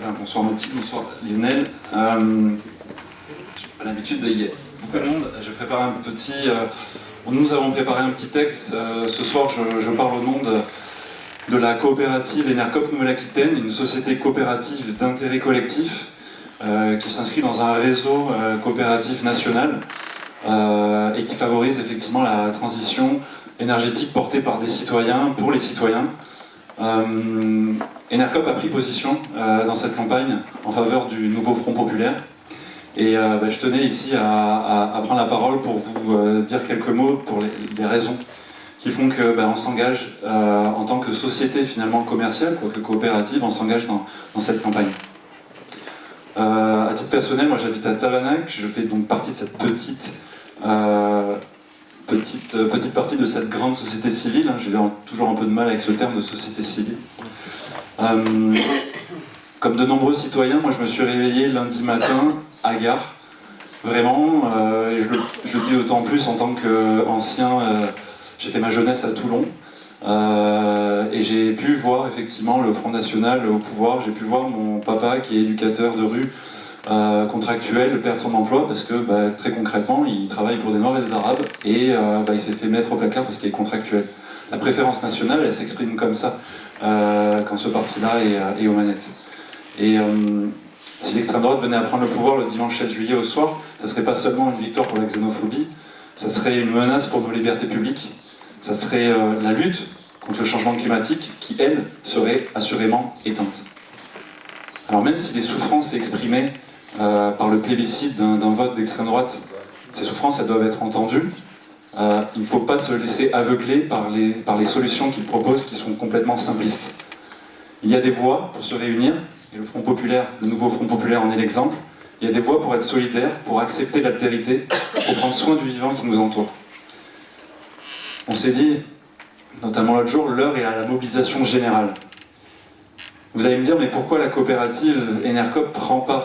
Bonsoir Mathilde, bonsoir Lionel. J'ai pas l'habitude d'y être beaucoup de monde. J'ai préparé un petit. Nous avons préparé un petit texte. Ce soir, je parle au nom de la coopérative Enercop Nouvelle-Aquitaine, une société coopérative d'intérêt collectif qui s'inscrit dans un réseau coopératif national et qui favorise effectivement la transition énergétique portée par des citoyens pour les citoyens. Enercop a pris position dans cette campagne en faveur du nouveau Front populaire et je tenais ici à prendre la parole pour vous dire quelques mots pour les raisons qui font que on s'engage en tant que société finalement commerciale, quoique coopérative, on s'engage dans cette campagne. À titre personnel, moi j'habite à Tabarnak, je fais donc partie de cette petite partie de cette grande société civile. J'ai toujours un peu de mal avec ce terme de société civile. Comme de nombreux citoyens, moi je me suis réveillé lundi matin à Gare, vraiment, et je le dis d'autant plus en tant qu'ancien, j'ai fait ma jeunesse à Toulon, et j'ai pu voir effectivement le Front National au pouvoir, j'ai pu voir mon papa qui est éducateur de rue, contractuel, perdre son emploi parce que très concrètement il travaille pour des Noirs et des Arabes et il s'est fait mettre au placard parce qu'il est contractuel. La préférence nationale, elle s'exprime comme ça quand ce parti-là est aux manettes. Et si l'extrême droite venait à prendre le pouvoir le dimanche 7 juillet au soir, ça serait pas seulement une victoire pour la xénophobie, ça serait une menace pour nos libertés publiques, ça serait la lutte contre le changement climatique qui, elle, serait assurément éteinte. Alors même si les souffrances exprimées par le plébiscite d'un vote d'extrême droite, ces souffrances elles doivent être entendues. Il ne faut pas se laisser aveugler par les solutions qu'ils proposent qui sont complètement simplistes. Il y a des voies pour se réunir, et le Front populaire, le nouveau Front populaire en est l'exemple. Il y a des voies pour être solidaires, pour accepter l'altérité, pour prendre soin du vivant qui nous entoure. On s'est dit, notamment l'autre jour, l'heure est à la mobilisation générale. Vous allez me dire, mais pourquoi la coopérative Enercop prend part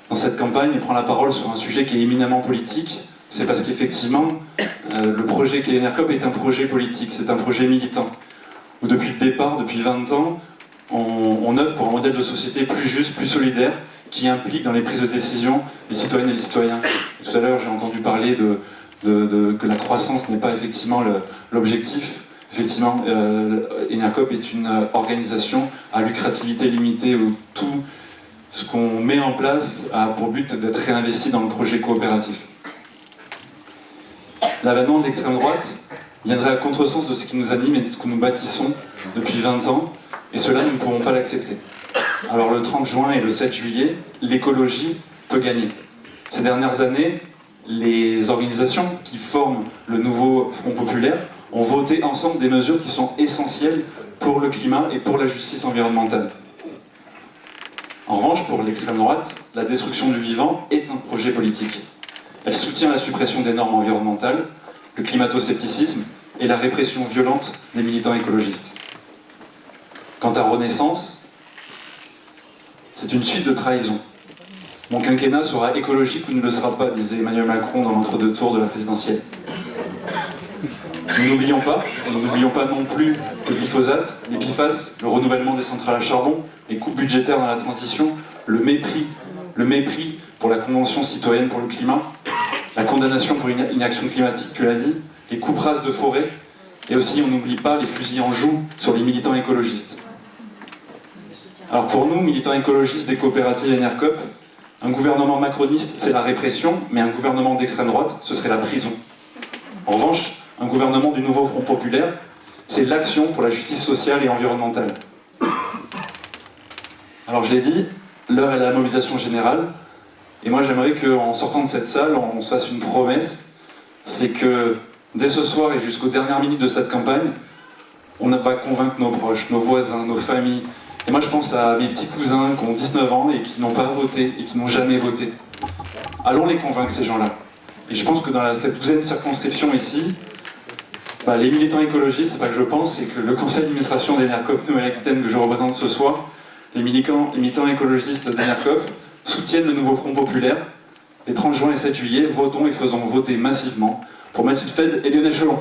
dans cette campagne et prend la parole sur un sujet qui est éminemment politique? C'est parce qu'effectivement, le projet qu'est Enercop est un projet politique, c'est un projet militant. Où depuis le départ, depuis 20 ans, on œuvre pour un modèle de société plus juste, plus solidaire, qui implique dans les prises de décision les citoyennes et les citoyens. Et tout à l'heure, j'ai entendu parler que la croissance n'est pas effectivement l'objectif. Effectivement, Enercop est une organisation à lucrativité limitée où tout ce qu'on met en place a pour but d'être réinvesti dans le projet coopératif. L'avènement de l'extrême droite viendrait à contresens de ce qui nous anime et de ce que nous bâtissons depuis 20 ans, et cela, nous ne pourrons pas l'accepter. Alors le 30 juin et le 7 juillet, l'écologie peut gagner. Ces dernières années, les organisations qui forment le nouveau Front populaire ont voté ensemble des mesures qui sont essentielles pour le climat et pour la justice environnementale. En revanche, pour l'extrême droite, la destruction du vivant est un projet politique. Elle soutient la suppression des normes environnementales, le climato-scepticisme et la répression violente des militants écologistes. Quant à Renaissance, c'est une suite de trahisons. Mon quinquennat sera écologique ou ne le sera pas, disait Emmanuel Macron dans l'entre-deux tours de la présidentielle. Nous n'oublions pas non plus le glyphosate, les PFAS, le renouvellement des centrales à charbon, les coupes budgétaires dans la transition, le mépris pour la Convention citoyenne pour le climat, la condamnation pour inaction climatique, tu l'as dit, les coupes rases de forêt, et aussi on n'oublie pas les fusils en joue sur les militants écologistes. Alors pour nous, militants écologistes des coopératives Enercop, un gouvernement macroniste c'est la répression, mais un gouvernement d'extrême droite ce serait la prison. En revanche, un gouvernement du nouveau Front populaire, c'est l'action pour la justice sociale et environnementale. Alors je l'ai dit, l'heure est à la mobilisation générale, et moi j'aimerais qu'en sortant de cette salle, on se fasse une promesse, c'est que dès ce soir et jusqu'aux dernières minutes de cette campagne, on va convaincre nos proches, nos voisins, nos familles. Et moi je pense à mes petits cousins qui ont 19 ans et qui n'ont pas voté, et qui n'ont jamais voté. Allons les convaincre ces gens-là. Et je pense que dans cette 12e circonscription ici, les militants écologistes, c'est pas que je pense, c'est que le conseil d'administration d'Enercop Nouvelle-Aquitaine que je représente ce soir, les militants écologistes d'Enercop soutiennent le nouveau Front populaire. Les 30 juin et 7 juillet, votons et faisons voter massivement pour Mathilde Fed et Lionel Chelon.